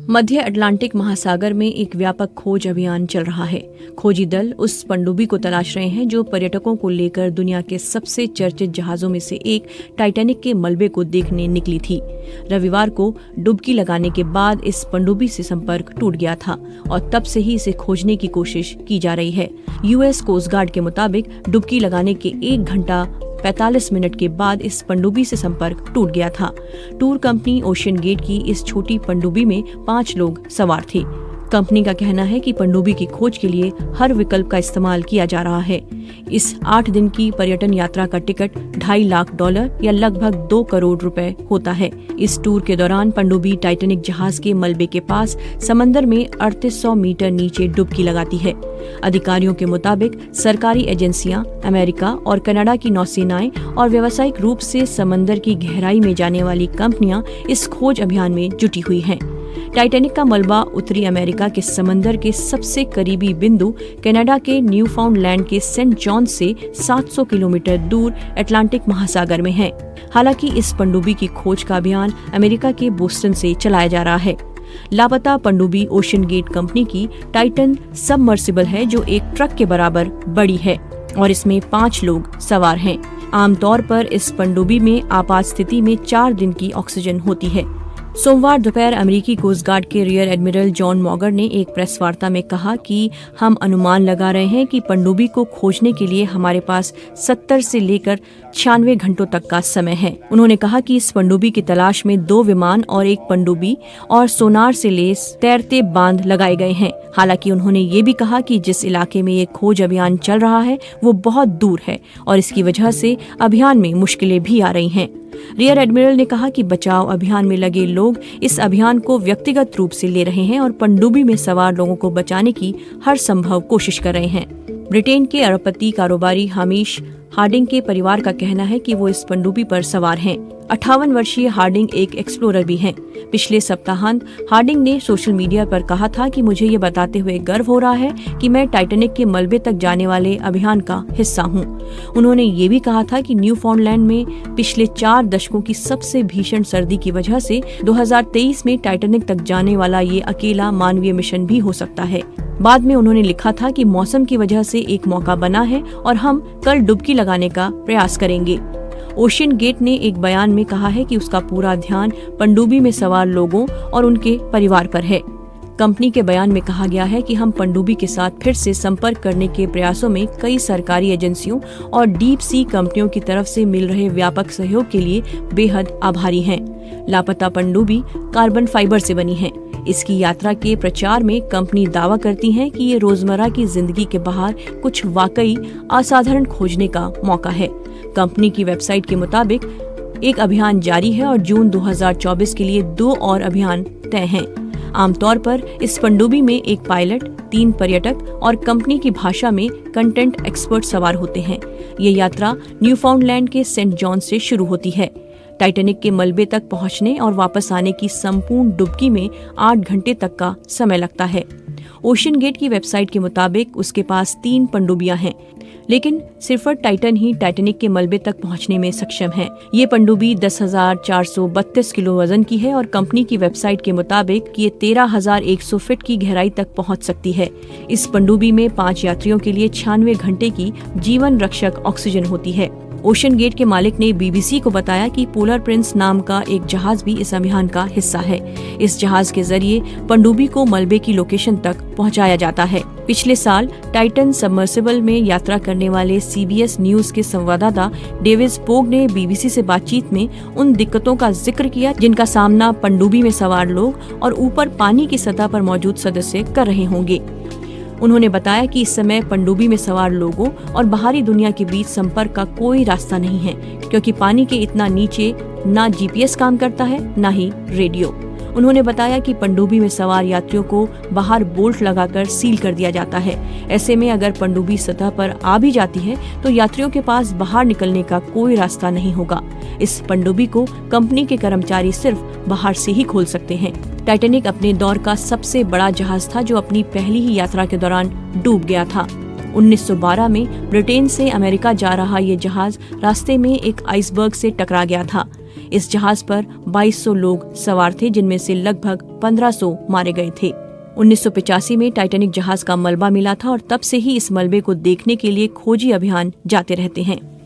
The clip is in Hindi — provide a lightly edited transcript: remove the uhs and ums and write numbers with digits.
मध्य अटलांटिक महासागर में एक व्यापक खोज अभियान चल रहा है। खोजी दल उस पनडुब्बी को तलाश रहे हैं जो पर्यटकों को लेकर दुनिया के सबसे चर्चित जहाजों में से एक टाइटैनिक के मलबे को देखने निकली थी। रविवार को डुबकी लगाने के बाद इस पनडुब्बी से संपर्क टूट गया था और तब से ही इसे खोजने की कोशिश की जा रही है। यूएस कोस्ट गार्ड के मुताबिक डुबकी लगाने के 1 घंटा 45 मिनट के बाद इस पनडुब्बी से संपर्क टूट गया था। टूर कंपनी ओशियन गेट की इस छोटी पनडुब्बी में 5 लोग सवार थे। कंपनी का कहना है कि पनडुब्बी की खोज के लिए हर विकल्प का इस्तेमाल किया जा रहा है। इस 8 दिन की पर्यटन यात्रा का टिकट $2.5 लाख या लगभग 2 करोड़ रुपए होता है। इस टूर के दौरान पनडुब्बी टाइटैनिक जहाज के मलबे के पास समंदर में 3800 मीटर नीचे डुबकी लगाती है। अधिकारियों के मुताबिक सरकारी एजेंसियां, अमेरिका और कनाडा की नौसेनाएं और व्यावसायिक रूप से समंदर की गहराई में जाने वाली कंपनियां इस खोज अभियान में जुटी हुई हैं। टाइटैनिक का मलबा उत्तरी अमेरिका के समंदर के सबसे करीबी बिंदु कनाडा के न्यूफाउंडलैंड के सेंट जॉन से 700 किलोमीटर दूर अटलांटिक महासागर में है। हालांकि इस पनडुब्बी की खोज का अभियान अमेरिका के बोस्टन से चलाया जा रहा है। लापता पनडुब्बी ओशियन गेट कंपनी की टाइटन सबमर्सिबल है जो एक ट्रक के बराबर बड़ी है और इसमें 5 लोग सवार हैं। आमतौर पर इस पनडुब्बी में आपात स्थिति में 4 दिन की ऑक्सीजन होती है। सोमवार दोपहर अमेरिकी कोस्ट गार्ड के रियर एडमिरल जॉन मॉगर ने एक प्रेस वार्ता में कहा कि हम अनुमान लगा रहे हैं कि पनडुब्बी को खोजने के लिए हमारे पास 70 से लेकर 96 घंटों तक का समय है। उन्होंने कहा कि इस पनडुब्बी की तलाश में 2 विमान और एक पनडुब्बी और सोनार से लैस तैरते बांध लगाए गए हैं। हालांकि उन्होंने ये भी कहा कि जिस इलाके में ये खोज अभियान चल रहा है वो बहुत दूर है और इसकी वजह से अभियान में मुश्किलें भी आ रही हैं। रियर एडमिरल ने कहा कि बचाव अभियान में लगे लोग इस अभियान को व्यक्तिगत रूप से ले रहे हैं और पनडुब्बी में सवार लोगों को बचाने की हर संभव कोशिश कर रहे हैं। ब्रिटेन के अरबपति कारोबारी हामिश हार्डिंग के परिवार का कहना है कि वो इस पनडुब्बी पर सवार हैं। 58 वर्षीय हार्डिंग एक एक्सप्लोरर भी हैं। पिछले सप्ताहांत हार्डिंग ने सोशल मीडिया पर कहा था कि मुझे ये बताते हुए गर्व हो रहा है कि मैं टाइटैनिक के मलबे तक जाने वाले अभियान का हिस्सा हूँ। उन्होंने ये भी कहा था कि न्यूफाउंडलैंड में पिछले 4 दशकों की सबसे भीषण सर्दी की वजह से 2023 में टाइटैनिक तक जाने वाला ये अकेला मानवीय मिशन भी हो सकता है। बाद में उन्होंने लिखा था कि मौसम की वजह से एक मौका बना है और हम कल डुबकी लगाने का प्रयास करेंगे। ओशियन गेट ने एक बयान में कहा है कि उसका पूरा ध्यान पनडुब्बी में सवार लोगों और उनके परिवार पर है। कंपनी के बयान में कहा गया है कि हम पनडुब्बी के साथ फिर से संपर्क करने के प्रयासों में कई सरकारी एजेंसियों और डीप सी कंपनियों की तरफ से मिल रहे व्यापक सहयोग के लिए बेहद आभारी हैं। लापता पनडुब्बी कार्बन फाइबर से बनी है। इसकी यात्रा के प्रचार में कंपनी दावा करती है कि ये रोजमर्रा की जिंदगी के बाहर कुछ वाकई असाधारण खोजने का मौका है। कंपनी की वेबसाइट के मुताबिक एक अभियान जारी है और जून 2024 के लिए 2 और अभियान तय हैं। आमतौर पर इस पनडुब्बी में एक पायलट, 3 पर्यटक और कंपनी की भाषा में कंटेंट एक्सपर्ट सवार होते हैं। ये यात्रा न्यूफाउंडलैंड के सेंट जॉन से शुरू होती है। टाइटैनिक के मलबे तक पहुंचने और वापस आने की संपूर्ण डुबकी में 8 घंटे तक का समय लगता है। ओशियन गेट की वेबसाइट के मुताबिक उसके पास 3 पनडुब्बियां हैं, लेकिन सिर्फ टाइटन ही टाइटैनिक के मलबे तक पहुंचने में सक्षम है। ये पनडुब्बी 10,432 किलो वजन की है और कंपनी की वेबसाइट के मुताबिक ये 13,100 फीट की गहराई तक पहुंच सकती है। इस पनडुब्बी में 5 यात्रियों के लिए 96 घंटे की जीवन रक्षक ऑक्सीजन होती है। ओशियन गेट के मालिक ने बीबीसी को बताया कि पोलर प्रिंस नाम का एक जहाज भी इस अभियान का हिस्सा है। इस जहाज के जरिए पनडुब्बी को मलबे की लोकेशन तक पहुंचाया जाता है। पिछले साल टाइटन सबमर्सिबल में यात्रा करने वाले सीबीएस न्यूज के संवाददाता डेविड पोग ने बीबीसी से बातचीत में उन दिक्कतों का जिक्र किया जिनका सामना पनडुब्बी में सवार लोग और ऊपर पानी की सतह पर मौजूद सदस्य कर रहे होंगे। उन्होंने बताया कि इस समय पनडुब्बी में सवार लोगों और बाहरी दुनिया के बीच संपर्क का कोई रास्ता नहीं है, क्योंकि पानी के इतना नीचे ना जीपीएस काम करता है ना ही रेडियो। उन्होंने बताया कि पनडुब्बी में सवार यात्रियों को बाहर बोल्ट लगाकर सील कर दिया जाता है। ऐसे में अगर पनडुब्बी सतह पर आ भी जाती है तो यात्रियों के पास बाहर निकलने का कोई रास्ता नहीं होगा। इस पनडुब्बी को कंपनी के कर्मचारी सिर्फ बाहर से ही खोल सकते हैं। टाइटैनिक अपने दौर का सबसे बड़ा जहाज था जो अपनी पहली ही यात्रा के दौरान डूब गया था। 1912 में ब्रिटेन से अमेरिका जा रहा ये जहाज रास्ते में एक आइसबर्ग से टकरा गया था। इस जहाज पर 2200 लोग सवार थे, जिनमें से लगभग 1500 मारे गए थे। 1985 में टाइटैनिक जहाज का मलबा मिला था और तब से ही इस मलबे को देखने के लिए खोजी अभियान जाते रहते हैं।